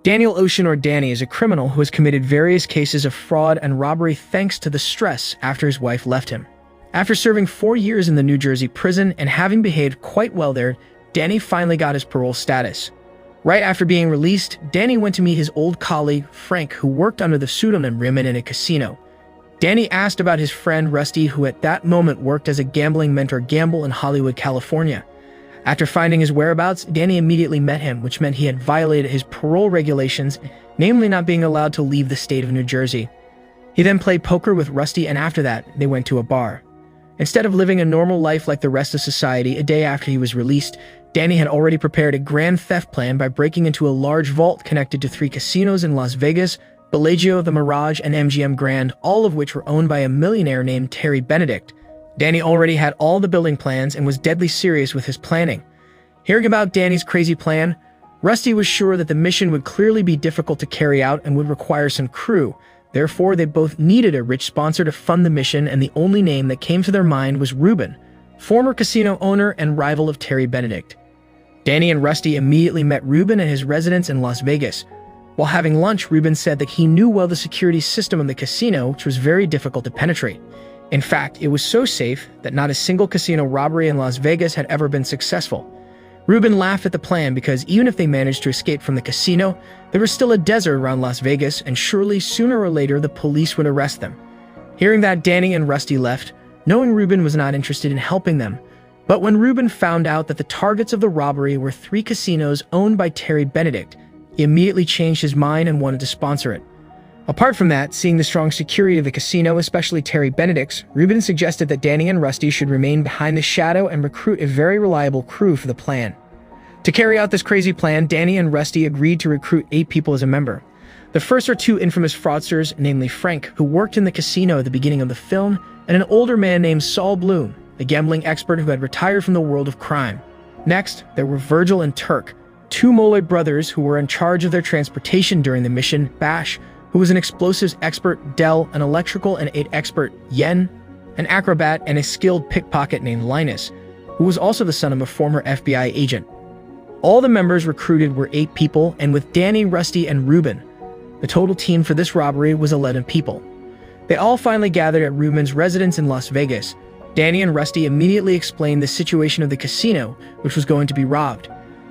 Daniel Ocean, or Danny, is a criminal who has committed various cases of fraud and robbery thanks to the stress after his wife left him. After serving 4 years in the New Jersey prison and having behaved quite well there, Danny finally got his parole status. Right after being released, Danny went to meet his old colleague, Frank, who worked under the pseudonym Ryman in a casino. Danny asked about his friend Rusty, who at that moment worked as a gambling mentor in Hollywood, California. After finding his whereabouts, Danny immediately met him, which meant he had violated his parole regulations, namely not being allowed to leave the state of New Jersey. He then played poker with Rusty, and after that, they went to a bar. Instead of living a normal life like the rest of society, a day after he was released, Danny had already prepared a grand theft plan by breaking into a large vault connected to 3 casinos in Las Vegas, Bellagio, the Mirage, and MGM Grand, all of which were owned by a millionaire named Terry Benedict. Danny already had all the building plans and was deadly serious with his planning. Hearing about Danny's crazy plan, Rusty was sure that the mission would clearly be difficult to carry out and would require some crew. Therefore, they both needed a rich sponsor to fund the mission, and the only name that came to their mind was Ruben, former casino owner and rival of Terry Benedict. Danny and Rusty immediately met Ruben at his residence in Las Vegas. While having lunch, Ruben said that he knew well the security system of the casino, which was very difficult to penetrate. In fact, it was so safe that not a single casino robbery in Las Vegas had ever been successful. Ruben laughed at the plan because even if they managed to escape from the casino, there was still a desert around Las Vegas, and surely sooner or later the police would arrest them. Hearing that, Danny and Rusty left, knowing Ruben was not interested in helping them. But when Ruben found out that the targets of the robbery were 3 casinos owned by Terry Benedict, he immediately changed his mind and wanted to sponsor it. Apart from that, seeing the strong security of the casino, especially Terry Benedict's, Ruben suggested that Danny and Rusty should remain behind the shadow and recruit a very reliable crew for the plan. To carry out this crazy plan, Danny and Rusty agreed to recruit 8 people as a member. The first are 2 infamous fraudsters, namely Frank, who worked in the casino at the beginning of the film, and an older man named Saul Bloom, a gambling expert who had retired from the world of crime. Next, there were Virgil and Turk, 2 Moloid brothers who were in charge of their transportation during the mission, Bash, who was an explosives expert, Dell, an electrical and aid expert, Yen, an acrobat, and a skilled pickpocket named Linus, who was also the son of a former FBI agent. All the members recruited were 8 people, and with Danny, Rusty, and Ruben, the total team for this robbery was 11 people. They all finally gathered at Ruben's residence in Las Vegas. Danny and Rusty immediately explained the situation of the casino, which was going to be robbed.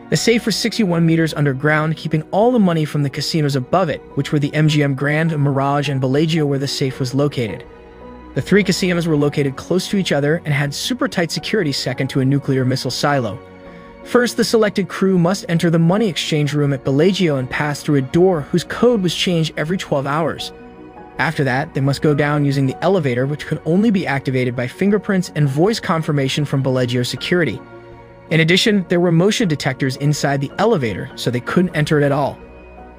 The safe was 61 meters underground, keeping all the money from the casinos above it, which were the MGM Grand, Mirage, and Bellagio, where the safe was located. The 3 casinos were located close to each other and had super tight security second to a nuclear missile silo. First, the selected crew must enter the money exchange room at Bellagio and pass through a door whose code was changed every 12 hours. After that, they must go down using the elevator, which could only be activated by fingerprints and voice confirmation from Bellagio security. In addition, there were motion detectors inside the elevator, so they couldn't enter it at all.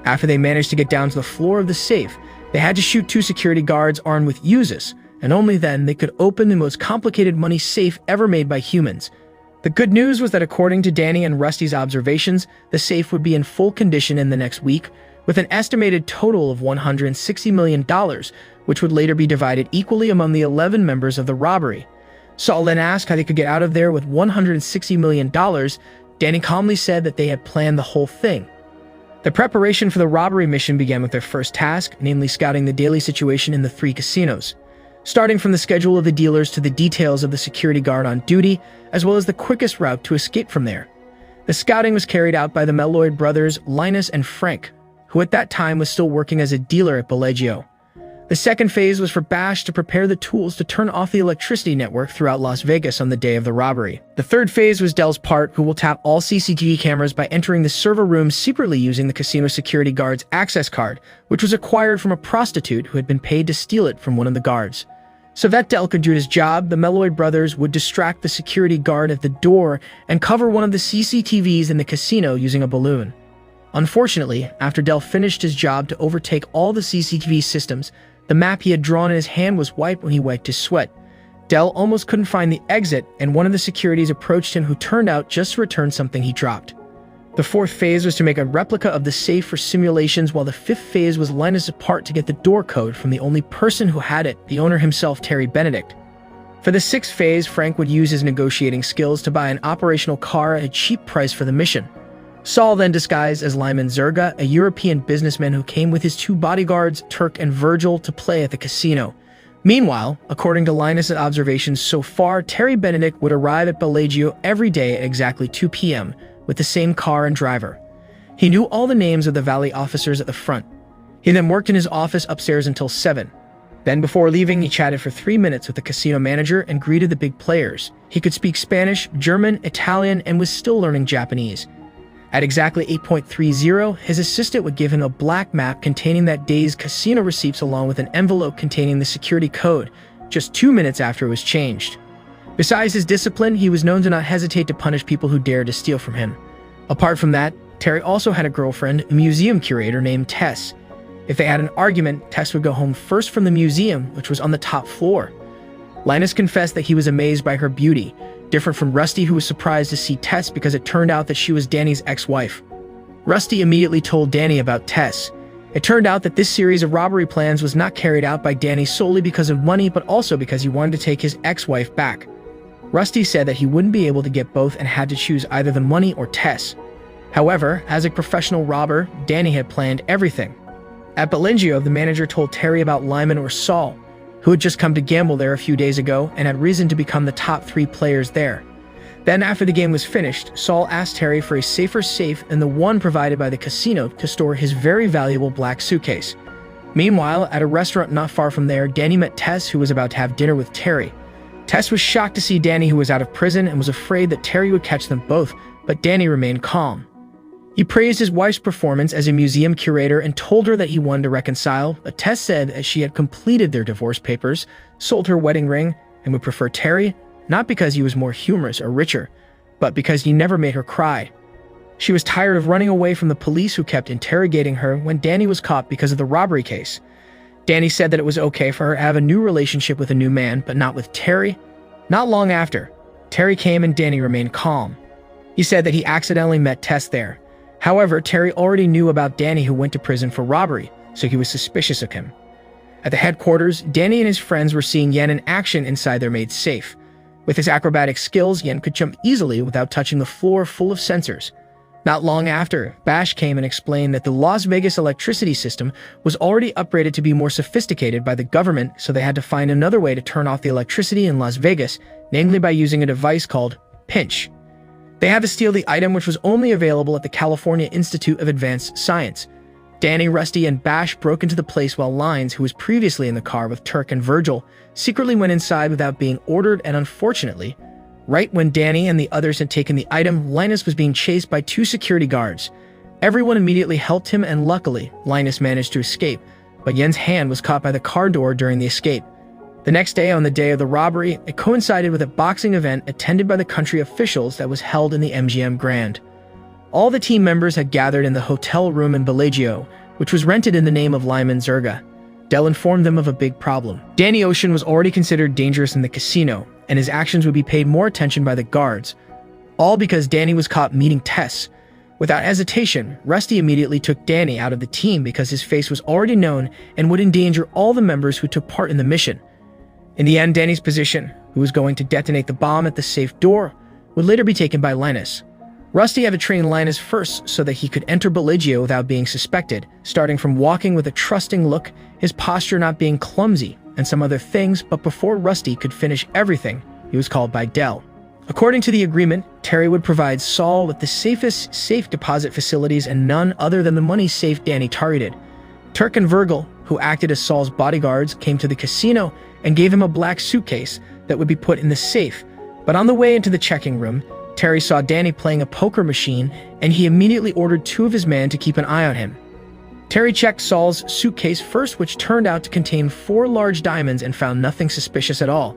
After they managed to get down to the floor of the safe, they had to shoot 2 security guards armed with fuses, and only then they could open the most complicated money safe ever made by humans. The good news was that according to Danny and Rusty's observations, the safe would be in full condition in the next week, with an estimated total of $160 million, which would later be divided equally among the 11 members of the robbery. Saul then asked how they could get out of there with $160 million. Danny calmly said that they had planned the whole thing. The preparation for the robbery mission began with their first task, namely scouting the daily situation in the 3 casinos. Starting from the schedule of the dealers to the details of the security guard on duty, as well as the quickest route to escape from there. The scouting was carried out by the Moloid brothers Linus and Frank, who at that time was still working as a dealer at Bellagio. The second phase was for Bash to prepare the tools to turn off the electricity network throughout Las Vegas on the day of the robbery. The third phase was Dell's part, who will tap all CCTV cameras by entering the server room secretly using the casino security guard's access card, which was acquired from a prostitute who had been paid to steal it from one of the guards. So that Dell could do his job, the Moloid brothers would distract the security guard at the door and cover one of the CCTVs in the casino using a balloon. Unfortunately, after Dell finished his job to overtake all the CCTV systems, the map he had drawn in his hand was wiped when he wiped his sweat. Dell almost couldn't find the exit, and one of the securities approached him, who turned out just to return something he dropped. The fourth phase was to make a replica of the safe for simulations, while the fifth phase was Linus' part to get the door code from the only person who had it, the owner himself, Terry Benedict. For the sixth phase, Frank would use his negotiating skills to buy an operational car at a cheap price for the mission. Saul then disguised as Lyman Zerga, a European businessman who came with his two bodyguards, Turk and Virgil, to play at the casino. Meanwhile, according to Linus' observations so far, Terry Benedict would arrive at Bellagio every day at exactly 2 p.m. with the same car and driver. He knew all the names of the valet officers at the front. He then worked in his office upstairs until 7. Then before leaving, he chatted for 3 minutes with the casino manager and greeted the big players. He could speak Spanish, German, Italian, and was still learning Japanese. At exactly 8:30, his assistant would give him a black map containing that day's casino receipts along with an envelope containing the security code, just 2 minutes after it was changed. Besides his discipline, he was known to not hesitate to punish people who dared to steal from him. Apart from that, Terry also had a girlfriend, a museum curator named Tess. If they had an argument, Tess would go home first from the museum, which was on the top floor. Linus confessed that he was amazed by her beauty, different from Rusty, who was surprised to see Tess because it turned out that she was Danny's ex-wife. Rusty immediately told Danny about Tess. It turned out that this series of robbery plans was not carried out by Danny solely because of money, but also because he wanted to take his ex-wife back. Rusty said that he wouldn't be able to get both and had to choose either the money or Tess. However, as a professional robber, Danny had planned everything. At Bellagio, the manager told Terry about Lyman or Saul, who had just come to gamble there a few days ago and had reason to become the top 3 players there. Then, after the game was finished, Saul asked Terry for a safer safe than the one provided by the casino to store his very valuable black suitcase. Meanwhile, at a restaurant not far from there, Danny met Tess, who was about to have dinner with Terry. Tess was shocked to see Danny, who was out of prison, and was afraid that Terry would catch them both, but Danny remained calm. He praised his wife's performance as a museum curator and told her that he wanted to reconcile, but Tess said that she had completed their divorce papers, sold her wedding ring, and would prefer Terry, not because he was more humorous or richer, but because he never made her cry. She was tired of running away from the police who kept interrogating her when Danny was caught because of the robbery case. Danny said that it was okay for her to have a new relationship with a new man, but not with Terry. Not long after, Terry came and Danny remained calm. He said that he accidentally met Tess there. However, Terry already knew about Danny, who went to prison for robbery, so he was suspicious of him. At the headquarters, Danny and his friends were seeing Yen in action inside their maid's safe. With his acrobatic skills, Yen could jump easily without touching the floor full of sensors. Not long after, Bash came and explained that the Las Vegas electricity system was already upgraded to be more sophisticated by the government, so they had to find another way to turn off the electricity in Las Vegas, namely by using a device called Pinch. They had to steal the item, which was only available at the California Institute of Advanced Science. Danny, Rusty, and Bash broke into the place while Lines, who was previously in the car with Turk and Virgil, secretly went inside without being ordered, and unfortunately, right when Danny and the others had taken the item, Linus was being chased by 2 security guards. Everyone immediately helped him, and luckily, Linus managed to escape, but Yen's hand was caught by the car door during the escape. The next day, on the day of the robbery, it coincided with a boxing event attended by the country officials that was held in the MGM Grand. All the team members had gathered in the hotel room in Bellagio, which was rented in the name of Lyman Zerga. Dell informed them of a big problem. Danny Ocean was already considered dangerous in the casino, and his actions would be paid more attention by the guards, all because Danny was caught meeting Tess. Without hesitation, Rusty immediately took Danny out of the team because his face was already known and would endanger all the members who took part in the mission. In the end, Danny's position, who was going to detonate the bomb at the safe door, would later be taken by Linus. Rusty had to train Linus first so that he could enter Bellagio without being suspected, starting from walking with a trusting look, his posture not being clumsy, and some other things, but before Rusty could finish everything, he was called by Dell. According to the agreement, Terry would provide Saul with the safest safe deposit facilities and none other than the money safe Danny targeted. Turk and Virgil, who acted as Saul's bodyguards, came to the casino and gave him a black suitcase that would be put in the safe. But on the way into the checking room, Terry saw Danny playing a poker machine, and he immediately ordered 2 of his men to keep an eye on him. Terry checked Saul's suitcase first, which turned out to contain 4 large diamonds, and found nothing suspicious at all.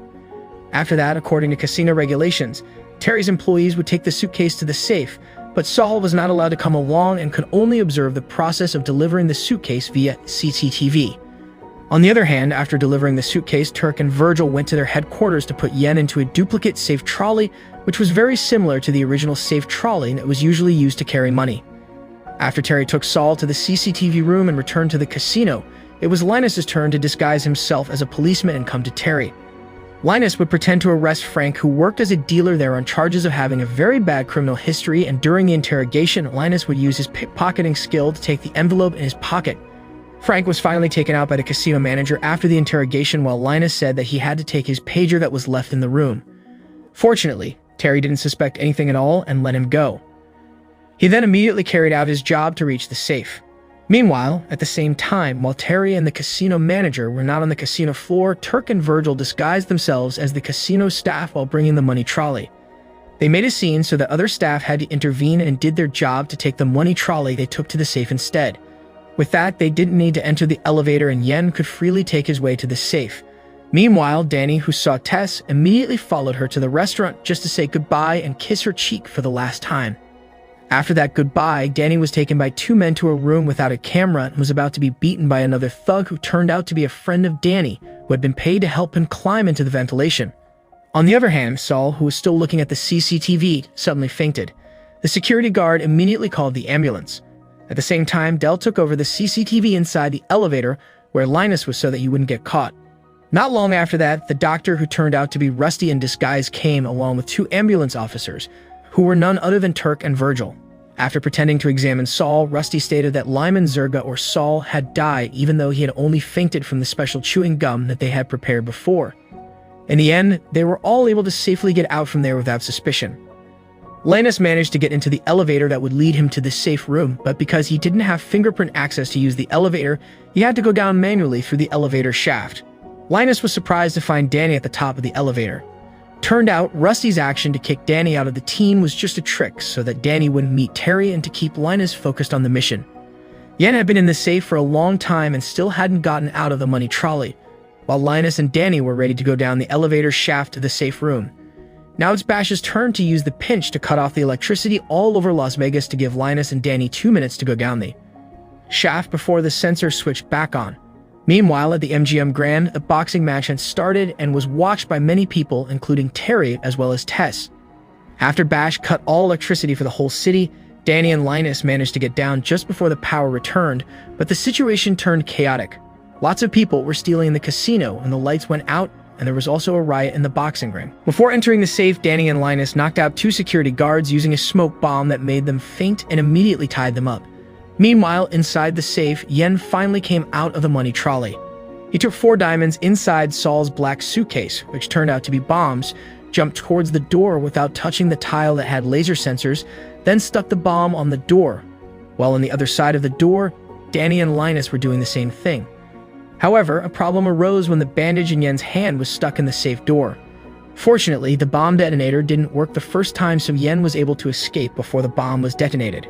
After that, according to casino regulations, Terry's employees would take the suitcase to the safe, but Saul was not allowed to come along and could only observe the process of delivering the suitcase via CCTV. On the other hand, after delivering the suitcase, Turk and Virgil went to their headquarters to put Yen into a duplicate safe trolley, which was very similar to the original safe trolley that was usually used to carry money. After Terry took Saul to the CCTV room and returned to the casino, it was Linus's turn to disguise himself as a policeman and come to Terry. Linus would pretend to arrest Frank, who worked as a dealer there on charges of having a very bad criminal history, and during the interrogation, Linus would use his pickpocketing skill to take the envelope in his pocket. Frank was finally taken out by the casino manager after the interrogation, while Linus said that he had to take his pager that was left in the room. Fortunately, Terry didn't suspect anything at all and let him go. He then immediately carried out his job to reach the safe. Meanwhile, at the same time, while Terry and the casino manager were not on the casino floor, Turk and Virgil disguised themselves as the casino staff while bringing the money trolley. They made a scene so that other staff had to intervene and did their job to take the money trolley they took to the safe instead. With that, they didn't need to enter the elevator and Yen could freely take his way to the safe. Meanwhile, Danny, who saw Tess, immediately followed her to the restaurant just to say goodbye and kiss her cheek for the last time. After that goodbye, Danny was taken by two men to a room without a camera and was about to be beaten by another thug who turned out to be a friend of Danny, who had been paid to help him climb into the ventilation. On the other hand, Saul, who was still looking at the CCTV, suddenly fainted. The security guard immediately called the ambulance. At the same time, Dell took over the CCTV inside the elevator where Linus was so that he wouldn't get caught. Not long after that, the doctor, who turned out to be Rusty in disguise, came along with two ambulance officers, who were none other than Turk and Virgil. After pretending to examine Saul, Rusty stated that Lyman Zerga, or Saul, had died even though he had only fainted from the special chewing gum that they had prepared before. In the end, they were all able to safely get out from there without suspicion. Linus managed to get into the elevator that would lead him to the safe room, but because he didn't have fingerprint access to use the elevator, he had to go down manually through the elevator shaft. Linus was surprised to find Danny at the top of the elevator. Turned out, Rusty's action to kick Danny out of the team was just a trick so that Danny wouldn't meet Terry and to keep Linus focused on the mission. Yen had been in the safe for a long time and still hadn't gotten out of the money trolley, while Linus and Danny were ready to go down the elevator shaft to the safe room. Now it's Bash's turn to use the pinch to cut off the electricity all over Las Vegas to give Linus and Danny 2 minutes to go down the shaft before the sensor switched back on. Meanwhile, at the MGM Grand, the boxing match had started and was watched by many people, including Terry as well as Tess. After Bash cut all electricity for the whole city, Danny and Linus managed to get down just before the power returned, but the situation turned chaotic. Lots of people were stealing in the casino and the lights went out, and there was also a riot in the boxing ring. Before entering the safe, Danny and Linus knocked out 2 security guards using a smoke bomb that made them faint and immediately tied them up. Meanwhile, inside the safe, Yen finally came out of the money trolley. He took 4 diamonds inside Saul's black suitcase, which turned out to be bombs, jumped towards the door without touching the tile that had laser sensors, then stuck the bomb on the door. While on the other side of the door, Danny and Linus were doing the same thing. However, a problem arose when the bandage in Yen's hand was stuck in the safe door. Fortunately, the bomb detonator didn't work the first time, so Yen was able to escape before the bomb was detonated.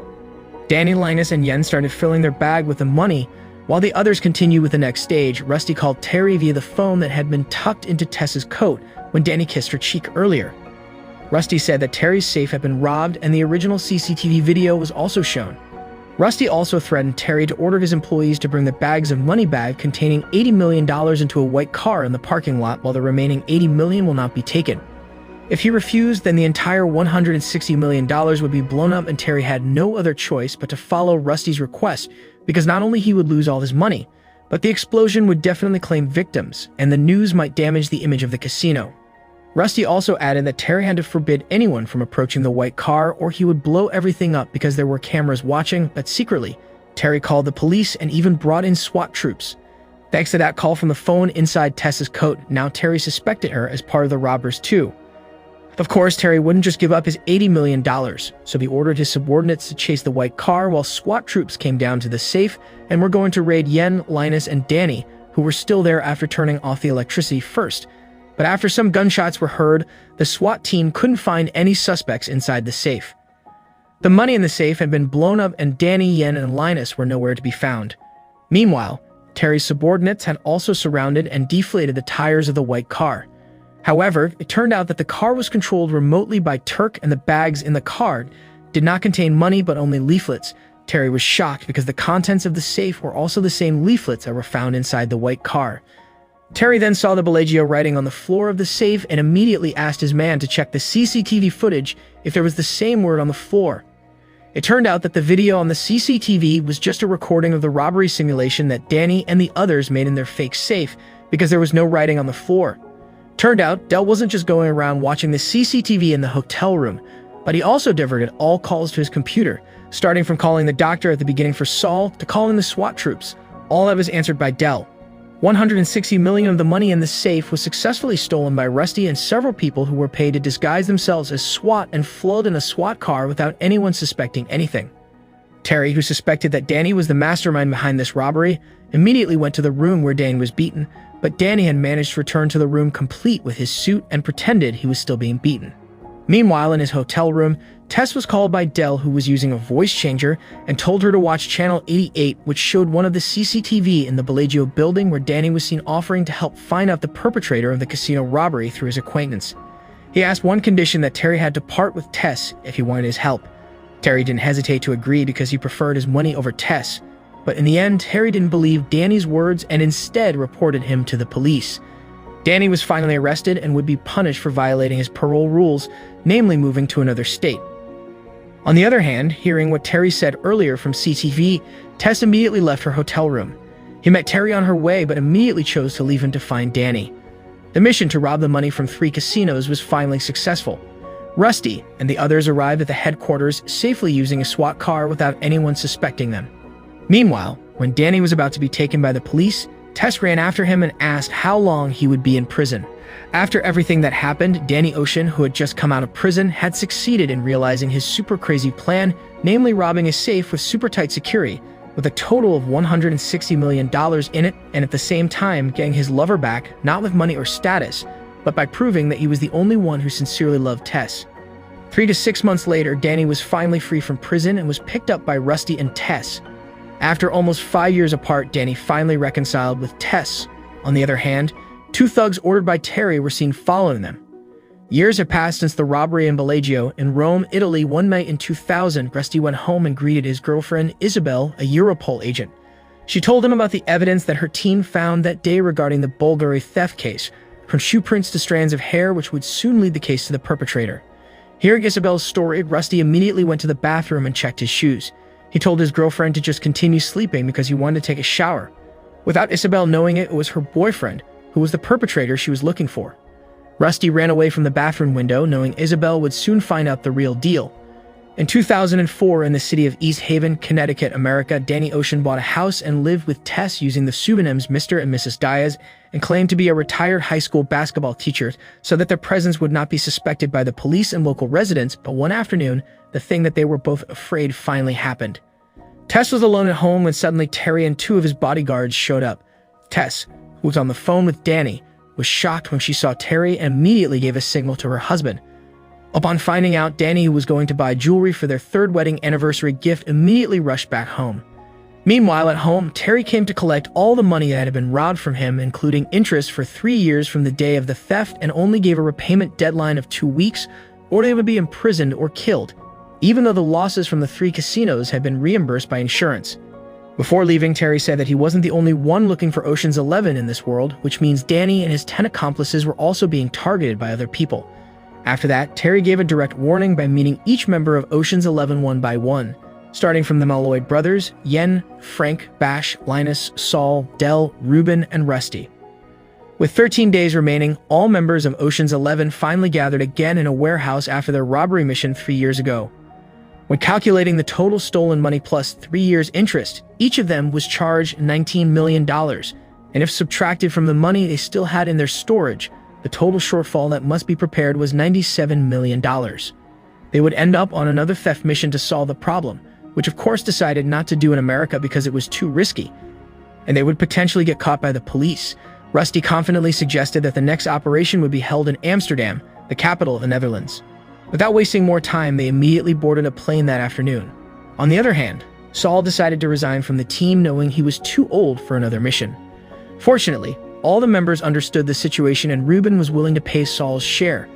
Danny, Linus, and Yen started filling their bag with the money, while the others continued with the next stage. Rusty called Terry via the phone that had been tucked into Tess's coat when Danny kissed her cheek earlier. Rusty said that Terry's safe had been robbed and the original CCTV video was also shown. Rusty also threatened Terry to order his employees to bring the bags of money bag containing $80 million into a white car in the parking lot, while the remaining $80 million will not be taken. If he refused, then the entire $160 million would be blown up, and Terry had no other choice but to follow Rusty's request, because not only he would lose all his money, but the explosion would definitely claim victims, and the news might damage the image of the casino. Rusty also added that Terry had to forbid anyone from approaching the white car or he would blow everything up because there were cameras watching, but secretly, Terry called the police and even brought in SWAT troops. Thanks to that call from the phone inside Tess's coat, now Terry suspected her as part of the robbers too. Of course, Terry wouldn't just give up his $80 million, so he ordered his subordinates to chase the white car while SWAT troops came down to the safe and were going to raid Yen, Linus, and Danny, who were still there after turning off the electricity first. But after some gunshots were heard, the SWAT team couldn't find any suspects inside the safe. The money in the safe had been blown up and Danny, Yen, and Linus were nowhere to be found. Meanwhile, Terry's subordinates had also surrounded and deflated the tires of the white car. However, it turned out that the car was controlled remotely by Turk and the bags in the car did not contain money but only leaflets. Terry was shocked because the contents of the safe were also the same leaflets that were found inside the white car. Terry then saw the Bellagio writing on the floor of the safe and immediately asked his man to check the CCTV footage if there was the same word on the floor. It turned out that the video on the CCTV was just a recording of the robbery simulation that Danny and the others made in their fake safe because there was no writing on the floor. Turned out, Dell wasn't just going around watching the CCTV in the hotel room, but he also diverted all calls to his computer, starting from calling the doctor at the beginning for Saul to calling the SWAT troops. All that was answered by Dell. $160 million of the money in the safe was successfully stolen by Rusty and several people who were paid to disguise themselves as SWAT and float in a SWAT car without anyone suspecting anything. Terry, who suspected that Danny was the mastermind behind this robbery, immediately went to the room where Danny was beaten, but Danny had managed to return to the room complete with his suit and pretended he was still being beaten. Meanwhile, in his hotel room, Tess was called by Dell, who was using a voice changer, and told her to watch Channel 88, which showed one of the CCTV in the Bellagio building where Danny was seen offering to help find out the perpetrator of the casino robbery through his acquaintance. He asked one condition, that Terry had to part with Tess if he wanted his help. Terry didn't hesitate to agree because he preferred his money over Tess. But in the end, Terry didn't believe Danny's words and instead reported him to the police. Danny was finally arrested and would be punished for violating his parole rules, namely moving to another state. On the other hand, hearing what Terry said earlier from CCTV, Tess immediately left her hotel room. He met Terry on her way, but immediately chose to leave him to find Danny. The mission to rob the money from 3 casinos was finally successful. Rusty and the others arrived at the headquarters safely using a SWAT car without anyone suspecting them. Meanwhile, when Danny was about to be taken by the police, Tess ran after him and asked how long he would be in prison. After everything that happened, Danny Ocean, who had just come out of prison, had succeeded in realizing his super crazy plan, namely robbing a safe with super tight security, with a total of $160 million in it, and at the same time getting his lover back, not with money or status, but by proving that he was the only one who sincerely loved Tess. 3 to 6 months later, Danny was finally free from prison and was picked up by Rusty and Tess. After almost 5 years apart, Danny finally reconciled with Tess. On the other hand, 2 thugs ordered by Terry were seen following them. Years have passed since the robbery in Bellagio. In Rome, Italy, one night in 2000, Rusty went home and greeted his girlfriend, Isabel, a Europol agent. She told him about the evidence that her team found that day regarding the Bulgari theft case, from shoe prints to strands of hair, which would soon lead the case to the perpetrator. Hearing Isabel's story, Rusty immediately went to the bathroom and checked his shoes. He told his girlfriend to just continue sleeping because he wanted to take a shower. Without Isabel knowing it, it was her boyfriend, who was the perpetrator she was looking for. Rusty ran away from the bathroom window, knowing Isabel would soon find out the real deal. In 2004, in the city of East Haven, Connecticut, America, Danny Ocean bought a house and lived with Tess using the pseudonyms Mr. and Mrs. Diaz, and claimed to be a retired high school basketball teacher so that their presence would not be suspected by the police and local residents. But one afternoon, the thing that they were both afraid finally happened. Tess was alone at home when suddenly Terry and 2 of his bodyguards showed up. Tess, who was on the phone with Danny, was shocked when she saw Terry and immediately gave a signal to her husband. Upon finding out Danny, who was going to buy jewelry for their 3rd wedding anniversary gift, immediately rushed back home. Meanwhile, at home, Terry came to collect all the money that had been robbed from him, including interest for 3 years from the day of the theft, and only gave a repayment deadline of 2 weeks, or they would be imprisoned or killed, even though the losses from the 3 casinos had been reimbursed by insurance. Before leaving, Terry said that he wasn't the only one looking for Ocean's 11 in this world, which means Danny and his 10 accomplices were also being targeted by other people. After that, Terry gave a direct warning by meeting each member of Ocean's 11 one by one, starting from the Malloy brothers, Yen, Frank, Bash, Linus, Saul, Dell, Ruben, and Rusty. With 13 days remaining, all members of Ocean's 11 finally gathered again in a warehouse after their robbery mission 3 years ago. When calculating the total stolen money plus 3 years interest, each of them was charged $19 million, and if subtracted from the money they still had in their storage, the total shortfall that must be prepared was $97 million. They would end up on another theft mission to solve the problem, which of course decided not to do in America because it was too risky, and they would potentially get caught by the police. Rusty confidently suggested that the next operation would be held in Amsterdam, the capital of the Netherlands. Without wasting more time, they immediately boarded a plane that afternoon. On the other hand, Saul decided to resign from the team, knowing he was too old for another mission. Fortunately, all the members understood the situation and Ruben was willing to pay Saul's share.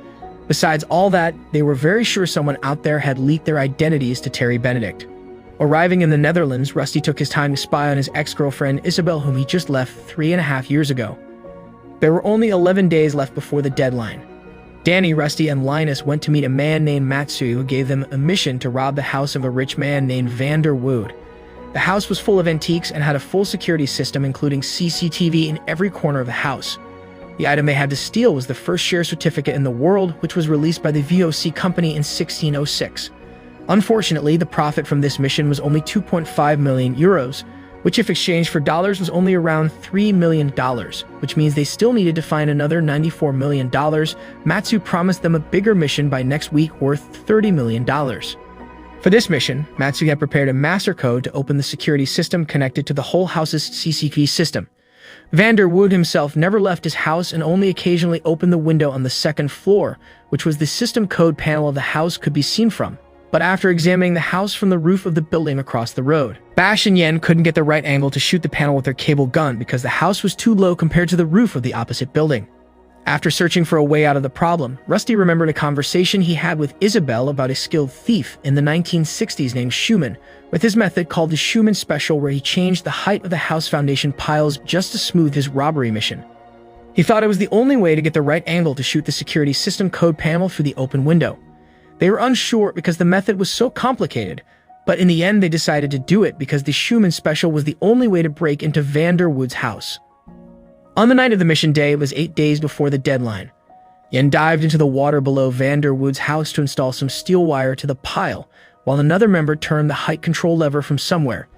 Besides all that, they were very sure someone out there had leaked their identities to Terry Benedict. Arriving in the Netherlands, Rusty took his time to spy on his ex-girlfriend Isabel, whom he just left 3.5 years ago. There were only 11 days left before the deadline. Danny, Rusty, and Linus went to meet a man named Matsui, who gave them a mission to rob the house of a rich man named Vander Wood. The house was full of antiques and had a full security system, including CCTV in every corner of the house. The item they had to steal was the first share certificate in the world, which was released by the VOC company in 1606. Unfortunately, the profit from this mission was only 2.5 million euros, which if exchanged for dollars was only around $3 million, which means they still needed to find another $94 million. Matsu promised them a bigger mission by next week worth $30 million. For this mission, Matsu had prepared a master code to open the security system connected to the whole house's CCTV system. Vander Wood himself never left his house and only occasionally opened the window on the second floor, which was the system code panel of the house could be seen from. But after examining the house from the roof of the building across the road, Bash and Yen couldn't get the right angle to shoot the panel with their cable gun because the house was too low compared to the roof of the opposite building. After searching for a way out of the problem, Rusty remembered a conversation he had with Isabel about a skilled thief in the 1960s named Schumann, with his method called the Schumann Special, where he changed the height of the house foundation piles just to smooth his robbery mission. He thought it was the only way to get the right angle to shoot the security system code panel through the open window. They were unsure because the method was so complicated, but in the end they decided to do it because the Schumann Special was the only way to break into Vander Wood's house. On the night of the mission day, it was 8 days before the deadline. Yen dived into the water below Vander Wood's house to install some steel wire to the pile, while another member turned the height control lever from somewhere.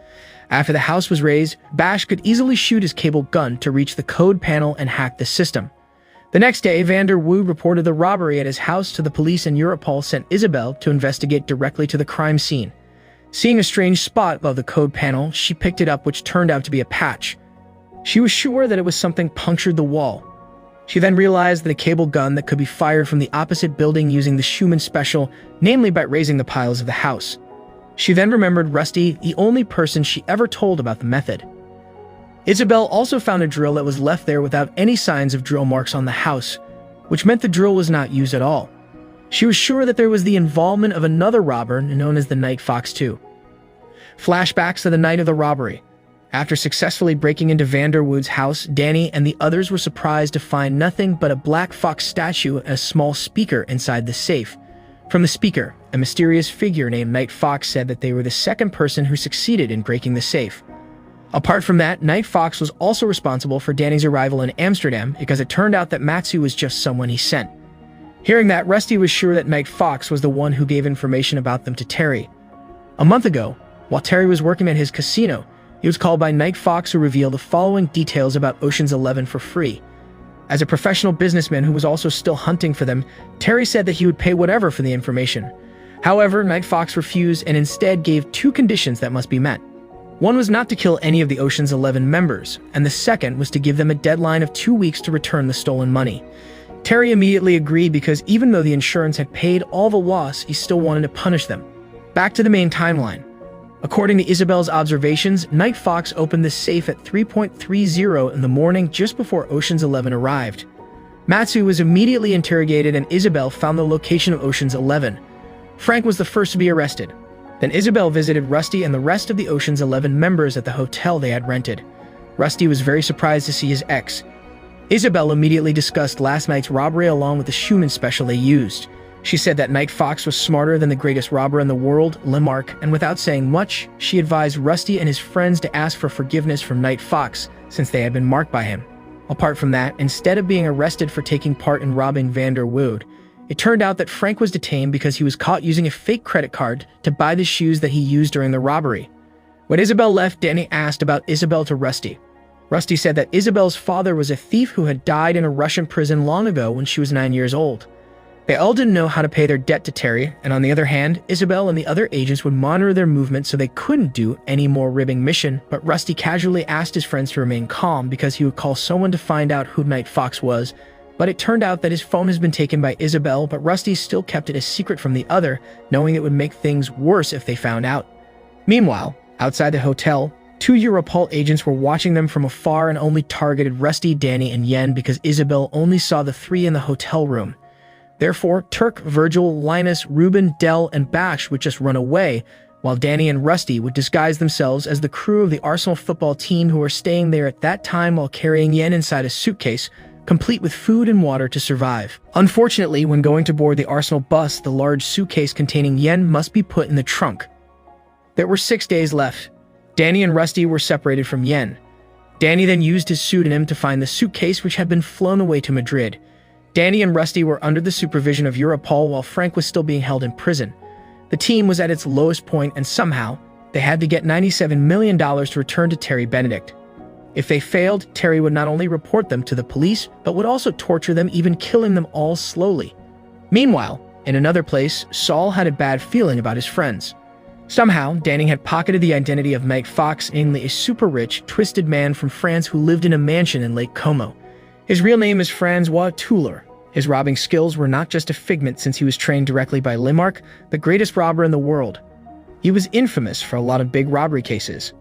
After the house was raised, Bash could easily shoot his cable gun to reach the code panel and hack the system. The next day, Vander Wood reported the robbery at his house to the police, and Europol sent Isabel to investigate directly to the crime scene. Seeing a strange spot above the code panel, she picked it up, which turned out to be a patch. She was sure that it was something punctured the wall. She then realized that a cable gun that could be fired from the opposite building using the Schumann Special, namely by raising the piles of the house. She then remembered Rusty, the only person she ever told about the method. Isabel also found a drill that was left there without any signs of drill marks on the house, which meant the drill was not used at all. She was sure that there was the involvement of another robber known as the Night Fox 2. Flashbacks to the night of the robbery. After successfully breaking into Vander Wood's house, Danny and the others were surprised to find nothing but a black fox statue and a small speaker inside the safe. From the speaker, a mysterious figure named Night Fox said that they were the second person who succeeded in breaking the safe. Apart from that, Night Fox was also responsible for Danny's arrival in Amsterdam because it turned out that Matsu was just someone he sent. Hearing that, Rusty was sure that Night Fox was the one who gave information about them to Terry. A month ago, while Terry was working at his casino, he was called by Night Fox, who revealed the following details about Ocean's 11 for free. As a professional businessman who was also still hunting for them, Terry said that he would pay whatever for the information. However, Night Fox refused and instead gave 2 conditions that must be met. One was not to kill any of the Ocean's 11 members, and the second was to give them a deadline of 2 weeks to return the stolen money. Terry immediately agreed because even though the insurance had paid all the loss, he still wanted to punish them. Back to the main timeline. According to Isabel's observations, Night Fox opened the safe at 3:30 in the morning just before Ocean's 11 arrived. Matsu was immediately interrogated and Isabel found the location of Ocean's 11. Frank was the first to be arrested. Then Isabel visited Rusty and the rest of the Ocean's 11 members at the hotel they had rented. Rusty was very surprised to see his ex. Isabel immediately discussed last night's robbery along with the Schumann Special they used. She said that Night Fox was smarter than the greatest robber in the world, Lemark, and without saying much, she advised Rusty and his friends to ask for forgiveness from Night Fox since they had been marked by him. Apart from that, instead of being arrested for taking part in robbing Vander Wood, it turned out that Frank was detained because he was caught using a fake credit card to buy the shoes that he used during the robbery. When Isabel left, Danny asked about Isabel to Rusty. Rusty said that Isabel's father was a thief who had died in a Russian prison long ago when she was 9 years old. They all didn't know how to pay their debt to Terry, and on the other hand, Isabel and the other agents would monitor their movements so they couldn't do any more ribbing mission, but Rusty casually asked his friends to remain calm because he would call someone to find out who Night Fox was, but it turned out that his phone has been taken by Isabel, but Rusty still kept it a secret from the other, knowing it would make things worse if they found out. Meanwhile, outside the hotel, 2 Europol agents were watching them from afar and only targeted Rusty, Danny, and Yen because Isabel only saw the 3 in the hotel room. Therefore, Turk, Virgil, Linus, Ruben, Dell, and Bash would just run away, while Danny and Rusty would disguise themselves as the crew of the Arsenal football team who were staying there at that time while carrying Yen inside a suitcase, complete with food and water to survive. Unfortunately, when going to board the Arsenal bus, the large suitcase containing Yen must be put in the trunk. There were 6 days left. Danny and Rusty were separated from Yen. Danny then used his pseudonym to find the suitcase which had been flown away to Madrid. Danny and Rusty were under the supervision of Europol while Frank was still being held in prison. The team was at its lowest point, and somehow, they had to get $97 million to return to Terry Benedict. If they failed, Terry would not only report them to the police, but would also torture them, even killing them all slowly. Meanwhile, in another place, Saul had a bad feeling about his friends. Somehow, Danny had pocketed the identity of Mike Fox, namely a super-rich, twisted man from France who lived in a mansion in Lake Como. His real name is Francois Touler. His robbing skills were not just a figment since he was trained directly by Limark, the greatest robber in the world. He was infamous for a lot of big robbery cases.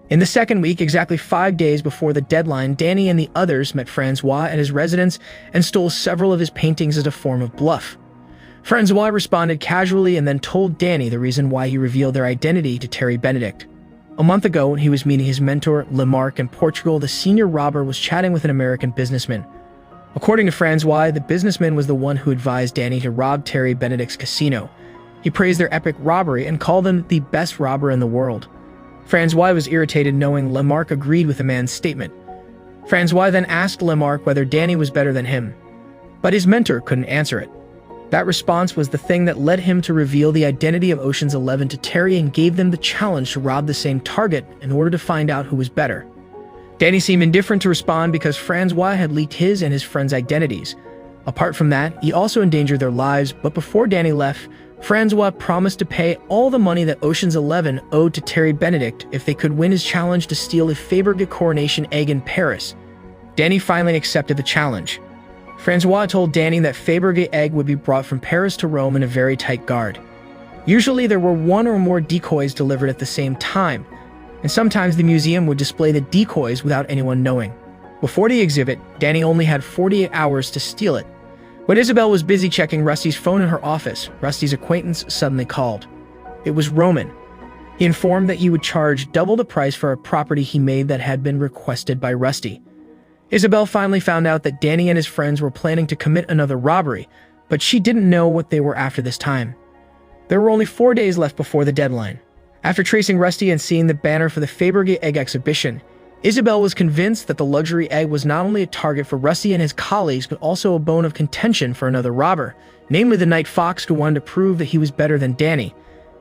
In the second week, exactly 5 days before the deadline, Danny and the others met Francois at his residence and stole several of his paintings as a form of bluff. Francois responded casually and then told Danny the reason why he revealed their identity to Terry Benedict. A month ago, when he was meeting his mentor, Limark, in Portugal, the senior robber was chatting with an American businessman. According to Francois, the businessman was the one who advised Danny to rob Terry Benedict's casino. He praised their epic robbery and called them the best robber in the world. Francois was irritated knowing Limark agreed with the man's statement. Francois then asked Limark whether Danny was better than him, but his mentor couldn't answer it. That response was the thing that led him to reveal the identity of Ocean's 11 to Terry and gave them the challenge to rob the same target in order to find out who was better. Danny seemed indifferent to respond because Francois had leaked his and his friends' identities. Apart from that, he also endangered their lives, but before Danny left, Francois promised to pay all the money that Ocean's 11 owed to Terry Benedict if they could win his challenge to steal a Fabergé coronation egg in Paris. Danny finally accepted the challenge. Francois told Danny that Fabergé egg would be brought from Paris to Rome in a very tight guard. Usually there were one or more decoys delivered at the same time, and sometimes the museum would display the decoys without anyone knowing. Before the exhibit, Danny only had 48 hours to steal it. When Isabel was busy checking Rusty's phone in her office, Rusty's acquaintance suddenly called. It was Roman. He informed that he would charge double the price for a property he made that had been requested by Rusty. Isabel finally found out that Danny and his friends were planning to commit another robbery, but she didn't know what they were after this time. There were only 4 days left before the deadline. After tracing Rusty and seeing the banner for the Fabergé egg exhibition, Isabel was convinced that the luxury egg was not only a target for Rusty and his colleagues, but also a bone of contention for another robber, namely the Night Fox, who wanted to prove that he was better than Danny.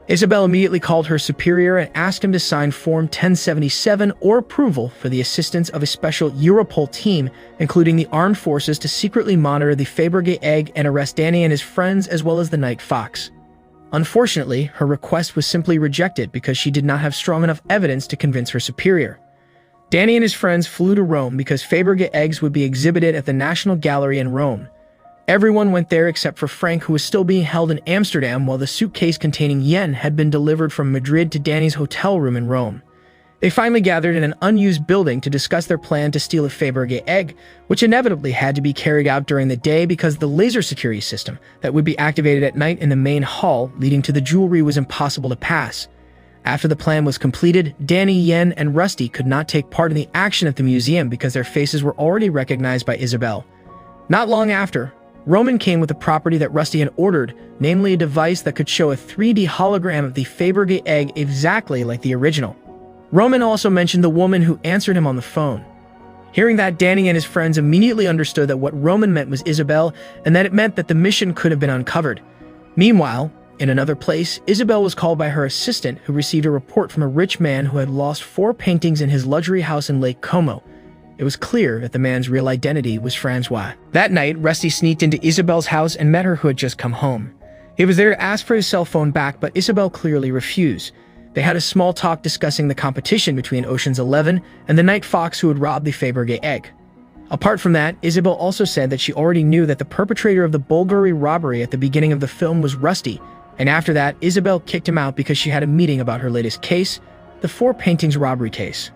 Isabel immediately called her superior and asked him to sign Form 1077 or approval for the assistance of a special Europol team, including the armed forces, to secretly monitor the Fabergé egg and arrest Danny and his friends as well as the Night Fox. Unfortunately, her request was simply rejected because she did not have strong enough evidence to convince her superior. Danny and his friends flew to Rome because Fabergé eggs would be exhibited at the National Gallery in Rome. Everyone went there except for Frank, who was still being held in Amsterdam while the suitcase containing yen had been delivered from Madrid to Danny's hotel room in Rome. They finally gathered in an unused building to discuss their plan to steal a Fabergé egg, which inevitably had to be carried out during the day because the laser security system that would be activated at night in the main hall leading to the jewelry was impossible to pass. After the plan was completed, Danny, Yen, and Rusty could not take part in the action at the museum because their faces were already recognized by Isabel. Not long after, Roman came with the property that Rusty had ordered, namely a device that could show a 3D hologram of the Fabergé egg exactly like the original. Roman also mentioned the woman who answered him on the phone. Hearing that, Danny and his friends immediately understood that what Roman meant was Isabel, and that it meant that the mission could have been uncovered. Meanwhile, in another place, Isabel was called by her assistant, who received a report from a rich man who had lost 4 paintings in his luxury house in Lake Como. It was clear that the man's real identity was Francois. That night, Rusty sneaked into Isabel's house and met her, who had just come home. He was there to ask for his cell phone back, but Isabel clearly refused. They had a small talk discussing the competition between Ocean's 11 and the Night Fox who had robbed the Fabergé egg. Apart from that, Isabel also said that she already knew that the perpetrator of the Bulgari robbery at the beginning of the film was Rusty, and after that, Isabel kicked him out because she had a meeting about her latest case, the 4 paintings robbery case.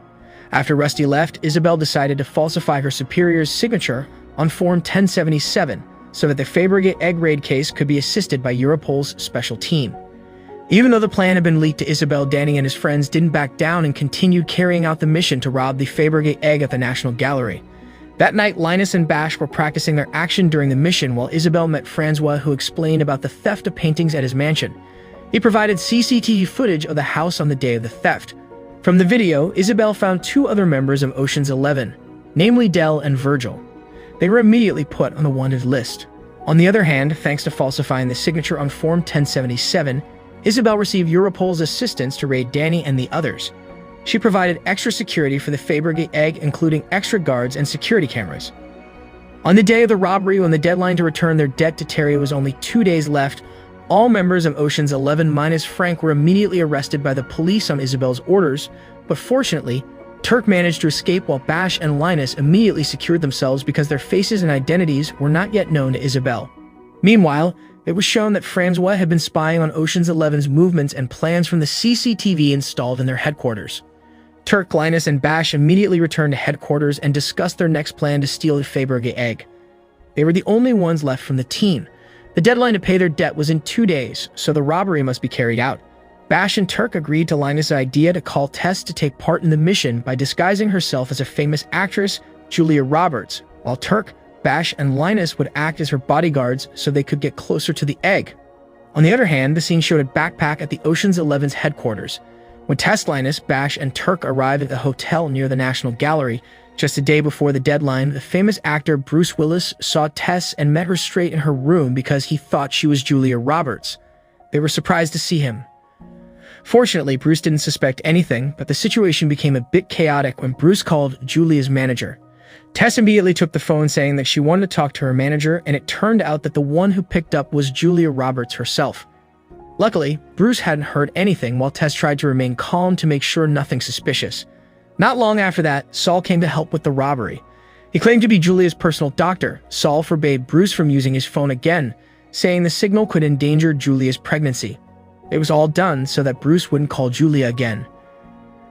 After Rusty left, Isabel decided to falsify her superior's signature on Form 1077 so that the Fabergé egg raid case could be assisted by Europol's special team. Even though the plan had been leaked to Isabel, Danny and his friends didn't back down and continued carrying out the mission to rob the Fabergé egg at the National Gallery. That night, Linus and Bash were practicing their action during the mission while Isabel met Francois, who explained about the theft of paintings at his mansion. He provided CCTV footage of the house on the day of the theft. From the video, Isabel found two other members of Ocean's 11, namely Del and Virgil. They were immediately put on the wanted list. On the other hand, thanks to falsifying the signature on Form 1077, Isabel received Europol's assistance to raid Danny and the others. She provided extra security for the Fabergé egg, including extra guards and security cameras. On the day of the robbery, when the deadline to return their debt to Terry was only 2 days left, all members of Ocean's 11 minus Frank were immediately arrested by the police on Isabel's orders, but fortunately, Turk managed to escape while Bash and Linus immediately secured themselves because their faces and identities were not yet known to Isabel. Meanwhile, it was shown that Francois had been spying on Ocean's 11's movements and plans from the CCTV installed in their headquarters. Turk, Linus, and Bash immediately returned to headquarters and discussed their next plan to steal the Fabergé egg. They were the only ones left from the team. The deadline to pay their debt was in 2 days, so the robbery must be carried out. Bash and Turk agreed to Linus' idea to call Tess to take part in the mission by disguising herself as a famous actress, Julia Roberts, while Turk, Bash, and Linus would act as her bodyguards so they could get closer to the egg. On the other hand, the scene showed a backpack at the Ocean's 11's headquarters. When Tess, Linus, Bash, and Turk arrived at the hotel near the National Gallery, just a day before the deadline, the famous actor Bruce Willis saw Tess and met her straight in her room because he thought she was Julia Roberts. They were surprised to see him. Fortunately, Bruce didn't suspect anything, but the situation became a bit chaotic when Bruce called Julia's manager. Tess immediately took the phone saying that she wanted to talk to her manager, and it turned out that the one who picked up was Julia Roberts herself. Luckily, Bruce hadn't heard anything while Tess tried to remain calm to make sure nothing suspicious. Not long after that, Saul came to help with the robbery. He claimed to be Julia's personal doctor. Saul forbade Bruce from using his phone again, saying the signal could endanger Julia's pregnancy. It was all done so that Bruce wouldn't call Julia again.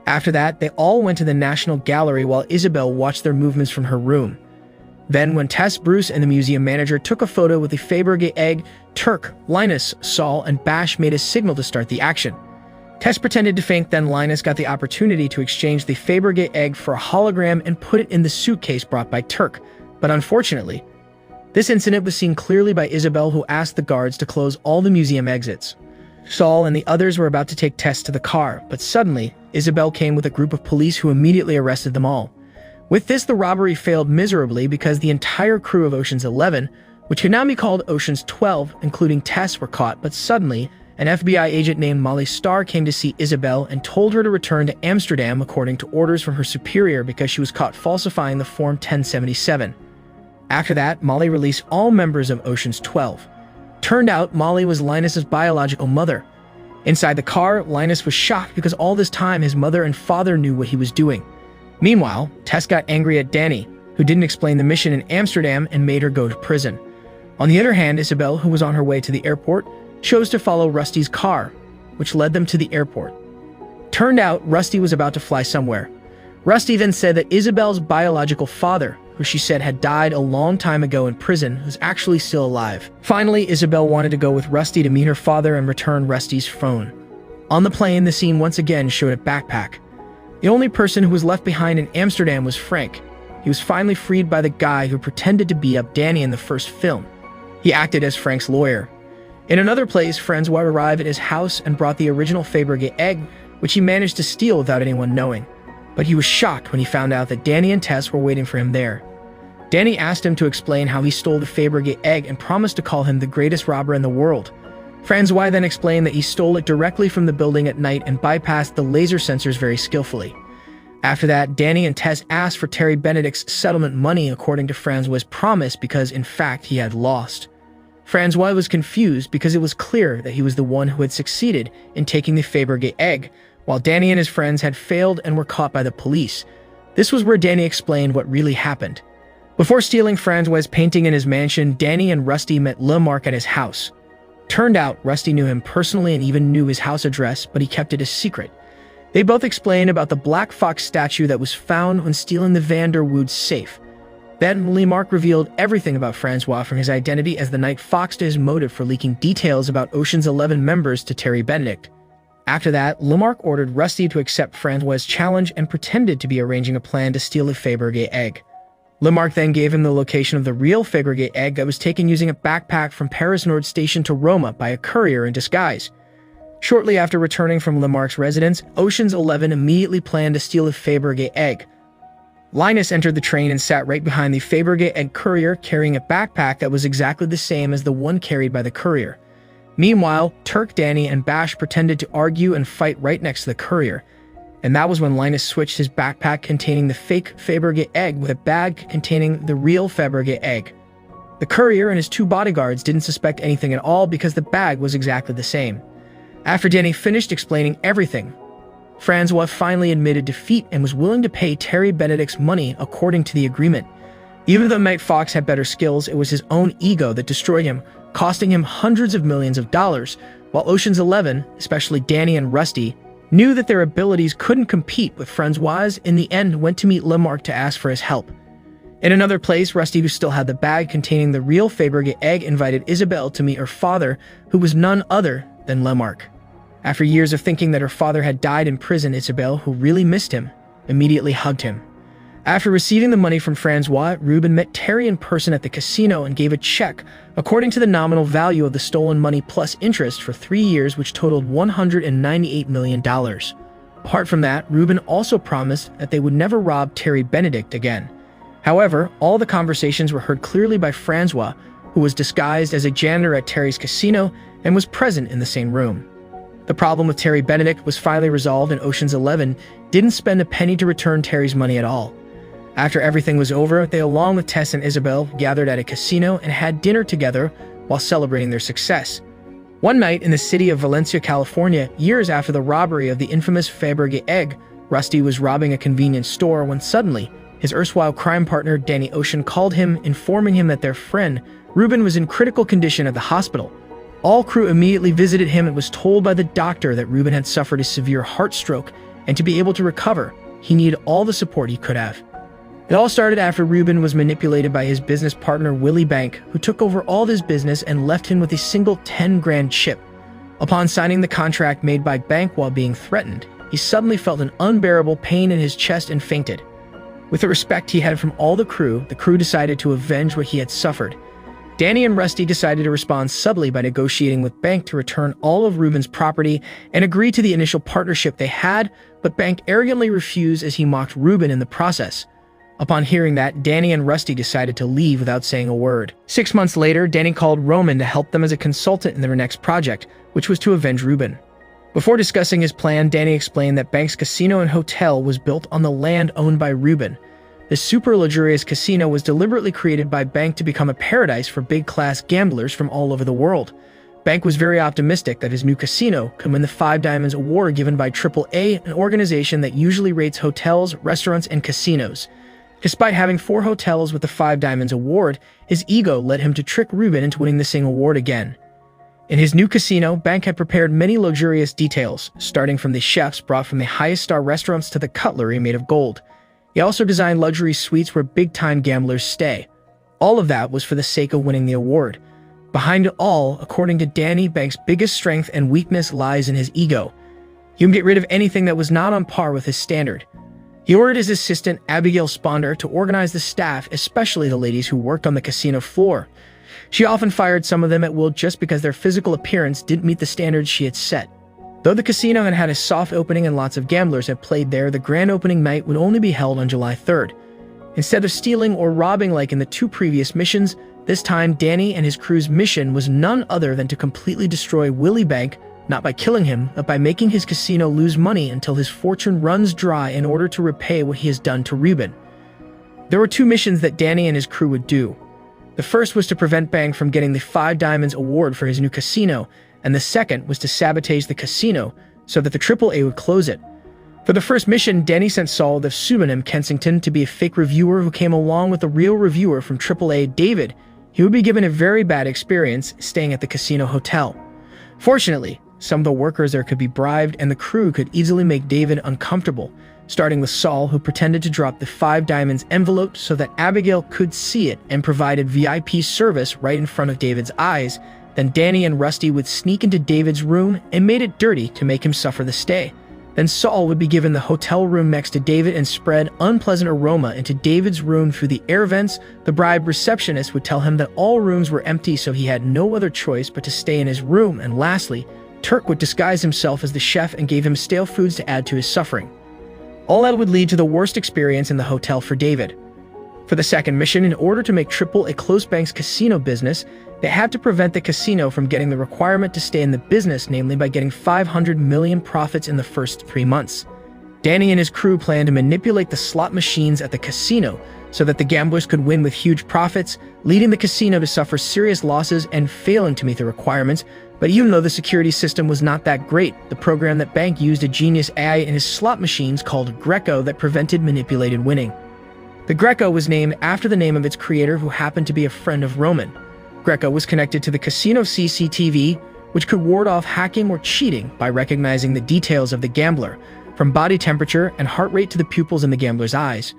After that, they all went to the National Gallery while Isabel watched their movements from her room. Then, when Tess, Bruce, and the museum manager took a photo with the Fabergé egg, Turk, Linus, Saul, and Bash made a signal to start the action. Tess pretended to faint, then Linus got the opportunity to exchange the Fabergé egg for a hologram and put it in the suitcase brought by Turk. But unfortunately, this incident was seen clearly by Isabel, who asked the guards to close all the museum exits. Saul and the others were about to take Tess to the car, but suddenly, Isabel came with a group of police who immediately arrested them all. With this, the robbery failed miserably because the entire crew of Ocean's 11, which could now be called Ocean's 12, including Tess, were caught, but suddenly, an FBI agent named Molly Starr came to see Isabel and told her to return to Amsterdam according to orders from her superior because she was caught falsifying the Form 1077. After that, Molly released all members of Ocean's 12. Turned out, Molly was Linus's biological mother. Inside the car, Linus was shocked because all this time his mother and father knew what he was doing. Meanwhile, Tess got angry at Danny, who didn't explain the mission in Amsterdam and made her go to prison. On the other hand, Isabel, who was on her way to the airport, chose to follow Rusty's car, which led them to the airport. Turned out, Rusty was about to fly somewhere. Rusty then said that Isabel's biological father, who she said had died a long time ago in prison, was actually still alive. Finally, Isabel wanted to go with Rusty to meet her father and return Rusty's phone. On the plane, the scene once again showed a backpack. The only person who was left behind in Amsterdam was Frank. He was finally freed by the guy who pretended to beat up Danny in the first film. He acted as Frank's lawyer. In another place, Francois arrived at his house and brought the original Fabergé egg, which he managed to steal without anyone knowing. But he was shocked when he found out that Danny and Tess were waiting for him there. Danny asked him to explain how he stole the Fabergé egg and promised to call him the greatest robber in the world. Francois then explained that he stole it directly from the building at night and bypassed the laser sensors very skillfully. After that, Danny and Tess asked for Terry Benedict's settlement money according to Francois' promise because, in fact, he had lost. Francois was confused because it was clear that he was the one who had succeeded in taking the Fabergé egg, while Danny and his friends had failed and were caught by the police. This was where Danny explained what really happened. Before stealing Francois' painting in his mansion, Danny and Rusty met Lemarque at his house. Turned out, Rusty knew him personally and even knew his house address, but he kept it a secret. They both explained about the Black Fox statue that was found when stealing the Van der Wood's safe. Then, Lemarque revealed everything about Francois, from his identity as the Night Fox to his motive for leaking details about Ocean's 11 members to Terry Benedict. After that, Lemarque ordered Rusty to accept Francois' challenge and pretended to be arranging a plan to steal the Fabergé egg. Lemarque then gave him the location of the real Fabergé egg that was taken using a backpack from Paris Nord Station to Roma by a courier in disguise. Shortly after returning from Lamarck's residence, Ocean's 11 immediately planned to steal a Fabergé egg. Linus entered the train and sat right behind the Fabergé egg courier, carrying a backpack that was exactly the same as the one carried by the courier. Meanwhile, Turk, Danny, and Bash pretended to argue and fight right next to the courier. And that was when Linus switched his backpack containing the fake Fabergé egg with a bag containing the real Fabergé egg. The courier and his two bodyguards didn't suspect anything at all because the bag was exactly the same. After Danny finished explaining everything, Francois finally admitted defeat and was willing to pay Terry Benedict's money according to the agreement. Even though Mike Fox had better skills, it was his own ego that destroyed him, costing him hundreds of millions of dollars, while Ocean's 11, especially Danny and Rusty, knew that their abilities couldn't compete with Francois. In the end, went to meet Lamarck to ask for his help. In another place, Rusty, who still had the bag containing the real Fabergé egg, invited Isabelle to meet her father, who was none other than Lamarck. After years of thinking that her father had died in prison, Isabelle, who really missed him, immediately hugged him. After receiving the money from Francois, Ruben met Terry in person at the casino and gave a check according to the nominal value of the stolen money plus interest for 3 years, which totaled $198 million. Apart from that, Ruben also promised that they would never rob Terry Benedict again. However, all the conversations were heard clearly by Francois, who was disguised as a janitor at Terry's casino and was present in the same room. The problem with Terry Benedict was finally resolved, and Ocean's 11 didn't spend a penny to return Terry's money at all. After everything was over, they, along with Tess and Isabelle, gathered at a casino and had dinner together while celebrating their success. One night in the city of Valencia, California, years after the robbery of the infamous Fabergé egg, Rusty was robbing a convenience store when suddenly his erstwhile crime partner Danny Ocean called him, informing him that their friend Ruben was in critical condition at the hospital. All crew immediately visited him and was told by the doctor that Ruben had suffered a severe heart stroke, and to be able to recover, he needed all the support he could have. It all started after Ruben was manipulated by his business partner Willie Bank, who took over all of his business and left him with a single 10-grand chip. Upon signing the contract made by Bank while being threatened, he suddenly felt an unbearable pain in his chest and fainted. With the respect he had from all the crew decided to avenge what he had suffered. Danny and Rusty decided to respond subtly by negotiating with Bank to return all of Ruben's property and agree to the initial partnership they had, but Bank arrogantly refused as he mocked Ruben in the process. Upon hearing that, Danny and Rusty decided to leave without saying a word. 6 months later, Danny called Roman to help them as a consultant in their next project, which was to avenge Ruben. Before discussing his plan, Danny explained that Bank's casino and hotel was built on the land owned by Ruben. This super luxurious casino was deliberately created by Bank to become a paradise for big-class gamblers from all over the world. Bank was very optimistic that his new casino could win the 5 Diamonds Award given by AAA, an organization that usually rates hotels, restaurants, and casinos. Despite having 4 hotels with the 5 Diamonds Award, his ego led him to trick Ruben into winning the same award again. In his new casino, Bank had prepared many luxurious details, starting from the chefs brought from the highest-star restaurants to the cutlery made of gold. He also designed luxury suites where big-time gamblers stay. All of that was for the sake of winning the award. Behind it all, according to Danny, Bank's biggest strength and weakness lies in his ego. He would get rid of anything that was not on par with his standard. He ordered his assistant, Abigail Sponder, to organize the staff, especially the ladies who worked on the casino floor. She often fired some of them at will just because their physical appearance didn't meet the standards she had set. Though the casino had had a soft opening and lots of gamblers had played there, the grand opening night would only be held on July 3rd. Instead of stealing or robbing like in the 2 previous missions, this time Danny and his crew's mission was none other than to completely destroy Willie Bank, not by killing him, but by making his casino lose money until his fortune runs dry in order to repay what he has done to Ruben. There were 2 missions that Danny and his crew would do. The first was to prevent Bank from getting the 5 Diamonds Award for his new casino, and the second was to sabotage the casino so that the AAA would close it. For the first mission, Danny sent Saul the pseudonym Kensington to be a fake reviewer who came along with the real reviewer from AAA, David. He would be given a very bad experience staying at the casino hotel. Fortunately, some of the workers there could be bribed, and the crew could easily make David uncomfortable, starting with Saul, who pretended to drop the 5 Diamonds envelope so that Abigail could see it and provided VIP service right in front of David's eyes. Then Danny and Rusty would sneak into David's room and made it dirty to make him suffer the stay. Then Saul would be given the hotel room next to David and spread unpleasant aroma into David's room through the air vents. The bribed receptionist would tell him that all rooms were empty, so he had no other choice but to stay in his room. And lastly, Turk would disguise himself as the chef and gave him stale foods to add to his suffering. All that would lead to the worst experience in the hotel for David. For the second mission, in order to make Triple a close bank's casino business, they had to prevent the casino from getting the requirement to stay in the business, namely by getting 500 million profits in the first 3 months. Danny and his crew planned to manipulate the slot machines at the casino so that the gamblers could win with huge profits, leading the casino to suffer serious losses and failing to meet the requirements. But even though the security system was not that great, the program that bank used a genius AI in his slot machines called Greco that prevented manipulated winning. The Greco was named after the name of its creator, who happened to be a friend of Roman. Greco was connected to the casino CCTV, which could ward off hacking or cheating by recognizing the details of the gambler, from body temperature and heart rate to the pupils in the gambler's eyes.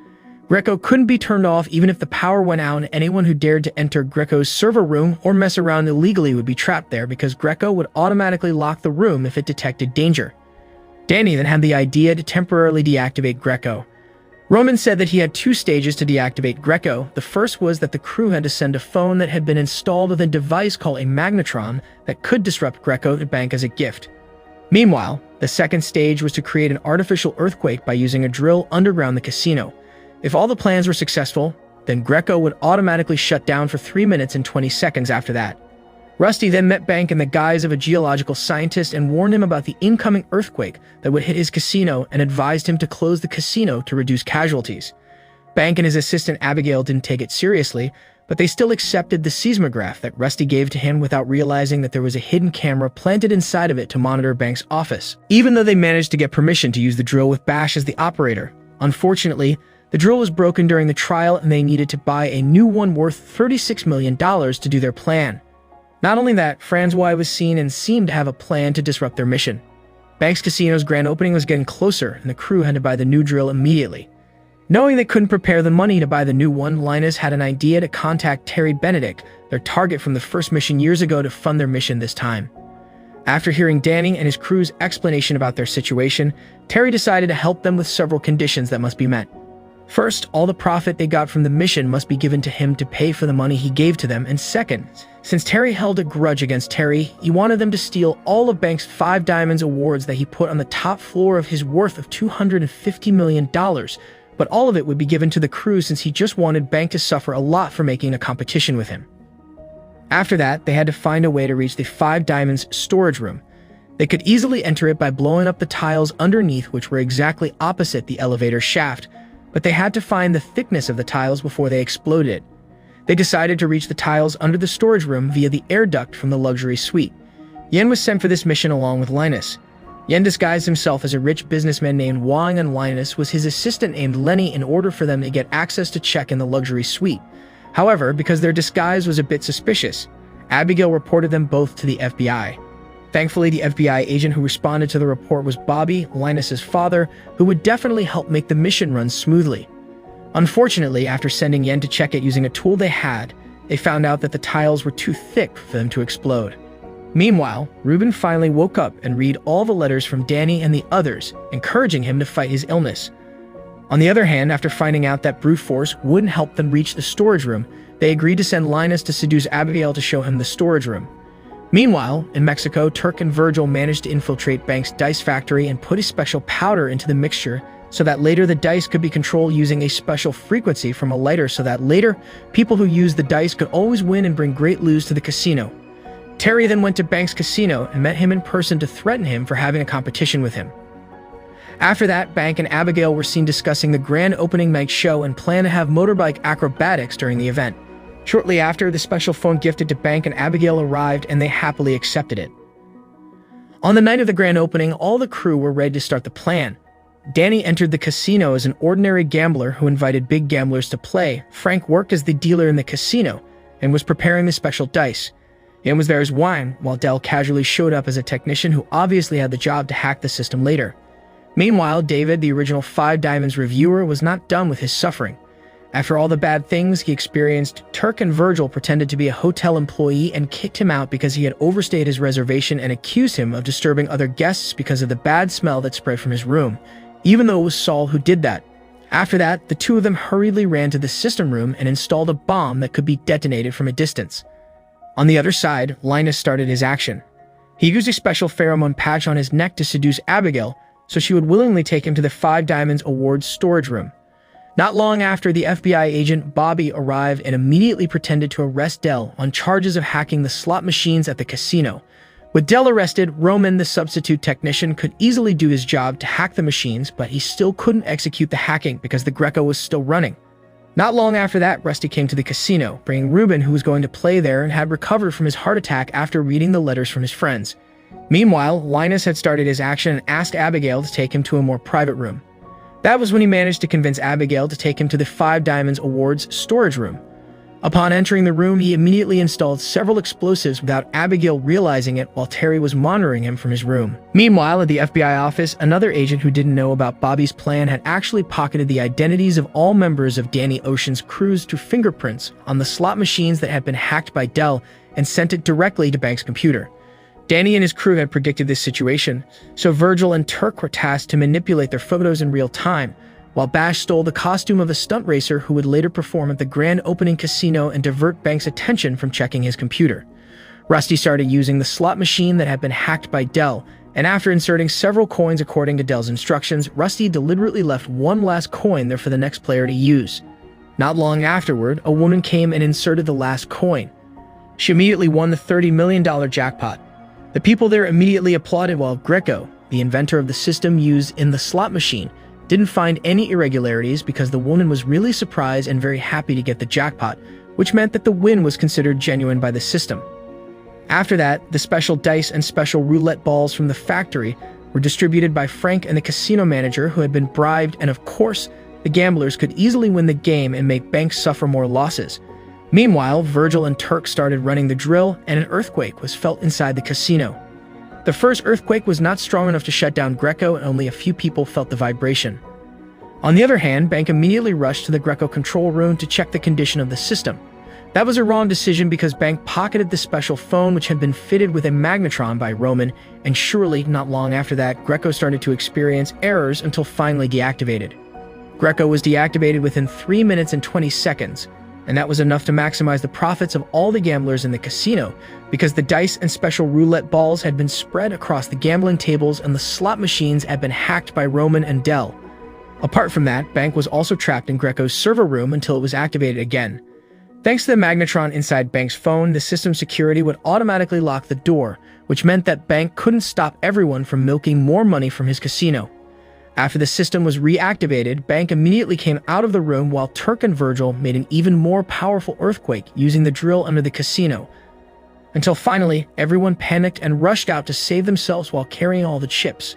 Greco couldn't be turned off even if the power went out, and anyone who dared to enter Greco's server room or mess around illegally would be trapped there, because Greco would automatically lock the room if it detected danger. Danny then had the idea to temporarily deactivate Greco. Roman said that he had 2 stages to deactivate Greco. The first was that the crew had to send a phone that had been installed with a device called a magnetron that could disrupt Greco to bank as a gift. Meanwhile, the second stage was to create an artificial earthquake by using a drill underground the casino. If all the plans were successful, then Greco would automatically shut down for 3 minutes and 20 seconds after that. Rusty then met Bank in the guise of a geological scientist and warned him about the incoming earthquake that would hit his casino and advised him to close the casino to reduce casualties. Bank and his assistant Abigail didn't take it seriously, but they still accepted the seismograph that Rusty gave to him without realizing that there was a hidden camera planted inside of it to monitor Bank's office, even though they managed to get permission to use the drill with Bash as the operator. Unfortunately, the drill was broken during the trial and they needed to buy a new one worth $36 million to do their plan. Not only that, Francois was seen and seemed to have a plan to disrupt their mission. Bank's casino's grand opening was getting closer, and the crew had to buy the new drill immediately. Knowing they couldn't prepare the money to buy the new one, Linus had an idea to contact Terry Benedict, their target from the first mission years ago, to fund their mission this time. After hearing Danny and his crew's explanation about their situation, Terry decided to help them with several conditions that must be met. First, all the profit they got from the mission must be given to him to pay for the money he gave to them, and second, since Terry held a grudge against Terry, he wanted them to steal all of Bank's 5 Diamonds awards that he put on the top floor of his worth of $250 million, but all of it would be given to the crew since he just wanted Bank to suffer a lot for making a competition with him. After that, they had to find a way to reach the 5 Diamonds storage room. They could easily enter it by blowing up the tiles underneath, which were exactly opposite the elevator shaft, but they had to find the thickness of the tiles before they exploded it. They decided to reach the tiles under the storage room via the air duct from the luxury suite. Yen was sent for this mission along with Linus. Yen disguised himself as a rich businessman named Wang, and Linus was his assistant named Lenny in order for them to get access to check in the luxury suite. However, because their disguise was a bit suspicious, Abigail reported them both to the FBI. Thankfully, the FBI agent who responded to the report was Bobby, Linus's father, who would definitely help make the mission run smoothly. Unfortunately, after sending Yen to check it using a tool they had, they found out that the tiles were too thick for them to explode. Meanwhile, Ruben finally woke up and read all the letters from Danny and the others, encouraging him to fight his illness. On the other hand, after finding out that brute force wouldn't help them reach the storage room, they agreed to send Linus to seduce Abigail to show him the storage room. Meanwhile, in Mexico, Turk and Virgil managed to infiltrate Bank's dice factory and put a special powder into the mixture so that later the dice could be controlled using a special frequency from a lighter, so that later people who used the dice could always win and bring great loot to the casino. Terry then went to Bank's casino and met him in person to threaten him for having a competition with him. After that, Bank and Abigail were seen discussing the grand opening night show and planned to have motorbike acrobatics during the event. Shortly after, the special phone gifted to Bank and Abigail arrived, and they happily accepted it. On the night of the grand opening, all the crew were ready to start the plan. Danny entered the casino as an ordinary gambler who invited big gamblers to play. Frank worked as the dealer in the casino and was preparing the special dice. Ian was there as wine, while Dell casually showed up as a technician who obviously had the job to hack the system later. Meanwhile, David, the original 5 Diamonds reviewer, was not done with his suffering. After all the bad things he experienced, Turk and Virgil pretended to be a hotel employee and kicked him out because he had overstayed his reservation and accused him of disturbing other guests because of the bad smell that spread from his room, even though it was Saul who did that. After that, the two of them hurriedly ran to the system room and installed a bomb that could be detonated from a distance. On the other side, Linus started his action. He used a special pheromone patch on his neck to seduce Abigail, so she would willingly take him to the Five Diamonds Awards storage room. Not long after, the FBI agent Bobby arrived and immediately pretended to arrest Dell on charges of hacking the slot machines at the casino. With Dell arrested, Roman, the substitute technician, could easily do his job to hack the machines, but he still couldn't execute the hacking because the Greco was still running. Not long after that, Rusty came to the casino, bringing Ruben, who was going to play there and had recovered from his heart attack after reading the letters from his friends. Meanwhile, Linus had started his action and asked Abigail to take him to a more private room. That was when he managed to convince Abigail to take him to the Five Diamonds Awards storage room. Upon entering the room, he immediately installed several explosives without Abigail realizing it while Terry was monitoring him from his room. Meanwhile, at the FBI office, another agent who didn't know about Bobby's plan had actually pocketed the identities of all members of Danny Ocean's crews through fingerprints on the slot machines that had been hacked by Dell and sent it directly to Bank's computer. Danny and his crew had predicted this situation, so Virgil and Turk were tasked to manipulate their photos in real time, while Bash stole the costume of a stunt racer who would later perform at the grand opening casino and divert Bank's attention from checking his computer. Rusty started using the slot machine that had been hacked by Dell, and after inserting several coins according to Dell's instructions, Rusty deliberately left one last coin there for the next player to use. Not long afterward, a woman came and inserted the last coin. She immediately won the $30 million jackpot. The people there immediately applauded while Greco, the inventor of the system used in the slot machine, didn't find any irregularities because the woman was really surprised and very happy to get the jackpot, which meant that the win was considered genuine by the system. After that, the special dice and special roulette balls from the factory were distributed by Frank and the casino manager who had been bribed, and of course, the gamblers could easily win the game and make Bank suffer more losses. Meanwhile, Virgil and Turk started running the drill, and an earthquake was felt inside the casino. The first earthquake was not strong enough to shut down Greco, and only a few people felt the vibration. On the other hand, Bank immediately rushed to the Greco control room to check the condition of the system. That was a wrong decision because Bank pocketed the special phone which had been fitted with a magnetron by Roman, and surely not long after that, Greco started to experience errors until finally deactivated. Greco was deactivated within 3 minutes and 20 seconds, and that was enough to maximize the profits of all the gamblers in the casino, because the dice and special roulette balls had been spread across the gambling tables and the slot machines had been hacked by Roman and Dell. Apart from that, Bank was also trapped in Greco's server room until it was activated again. Thanks to the magnetron inside Bank's phone, the system's security would automatically lock the door, which meant that Bank couldn't stop everyone from milking more money from his casino. After the system was reactivated, Bank immediately came out of the room while Turk and Virgil made an even more powerful earthquake using the drill under the casino. Until finally, everyone panicked and rushed out to save themselves while carrying all the chips.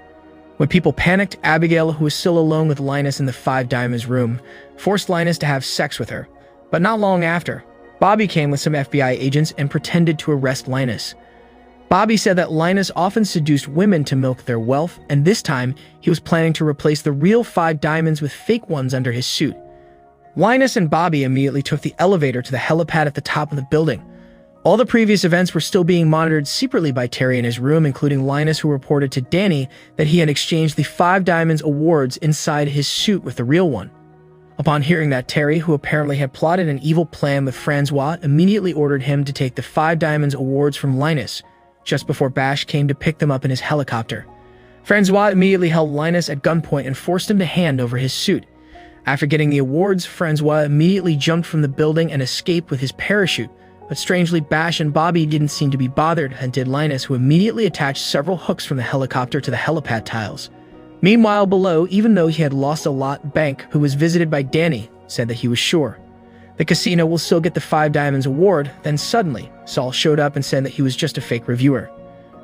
When people panicked, Abigail, who was still alone with Linus in the Five Diamonds room, forced Linus to have sex with her. But not long after, Bobby came with some FBI agents and pretended to arrest Linus. Bobby said that Linus often seduced women to milk their wealth, and this time, he was planning to replace the real 5 diamonds with fake ones under his suit. Linus and Bobby immediately took the elevator to the helipad at the top of the building. All the previous events were still being monitored secretly by Terry in his room, including Linus, who reported to Danny that he had exchanged the 5 diamonds awards inside his suit with the real one. Upon hearing that, Terry, who apparently had plotted an evil plan with Francois, immediately ordered him to take the 5 diamonds awards from Linus, just before Bash came to pick them up in his helicopter. Francois immediately held Linus at gunpoint and forced him to hand over his suit. After getting the awards, Francois immediately jumped from the building and escaped with his parachute, but strangely Bash and Bobby didn't seem to be bothered, and did Linus, who immediately attached several hooks from the helicopter to the helipad tiles. Meanwhile, below, even though he had lost a lot, Bank, who was visited by Danny, said that he was sure the casino will still get the 5 diamonds award. Then suddenly, Saul showed up and said that he was just a fake reviewer.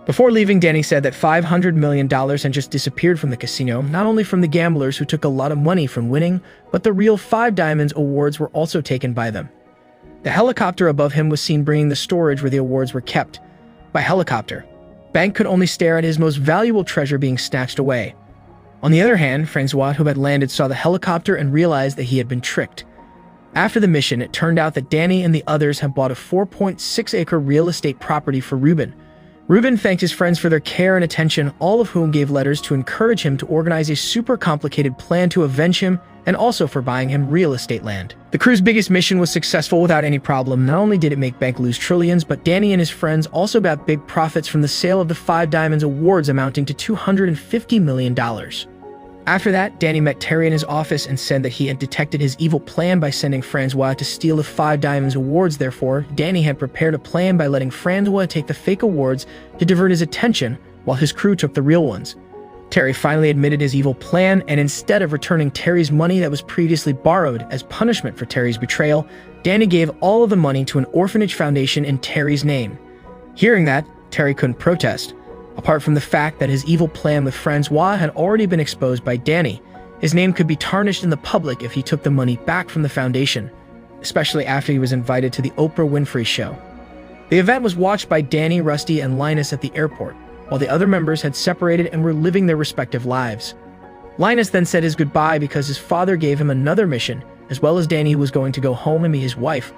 Before leaving, Danny said that $500 million had just disappeared from the casino, not only from the gamblers who took a lot of money from winning, but the real 5 diamonds awards were also taken by them. The helicopter above him was seen bringing the storage where the awards were kept. By helicopter, Bank could only stare at his most valuable treasure being snatched away. On the other hand, Francois, who had landed, saw the helicopter and realized that he had been tricked. After the mission, it turned out that Danny and the others had bought a 4.6-acre real estate property for Ruben. Ruben thanked his friends for their care and attention, all of whom gave letters to encourage him to organize a super complicated plan to avenge him, and also for buying him real estate land. The crew's biggest mission was successful without any problem. Not only did it make bank lose trillions, but Danny and his friends also got big profits from the sale of the 5 Diamonds awards amounting to $250 million. After that, Danny met Terry in his office and said that he had detected his evil plan by sending Francois to steal the 5 Diamonds awards. Therefore, Danny had prepared a plan by letting Francois take the fake awards to divert his attention while his crew took the real ones. Terry finally admitted his evil plan, and instead of returning Terry's money that was previously borrowed as punishment for Terry's betrayal, Danny gave all of the money to an orphanage foundation in Terry's name. Hearing that, Terry couldn't protest. Apart from the fact that his evil plan with Francois had already been exposed by Danny, his name could be tarnished in the public if he took the money back from the foundation, especially after he was invited to the Oprah Winfrey Show. The event was watched by Danny, Rusty, and Linus at the airport, while the other members had separated and were living their respective lives. Linus then said his goodbye because his father gave him another mission, as well as Danny, who was going to go home and meet his wife,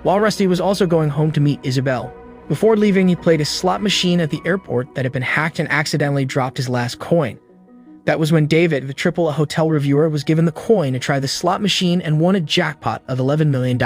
while Rusty was also going home to meet Isabel. Before leaving, he played a slot machine at the airport that had been hacked and accidentally dropped his last coin. That was when David, the AAA hotel reviewer, was given the coin to try the slot machine and won a jackpot of $11 million.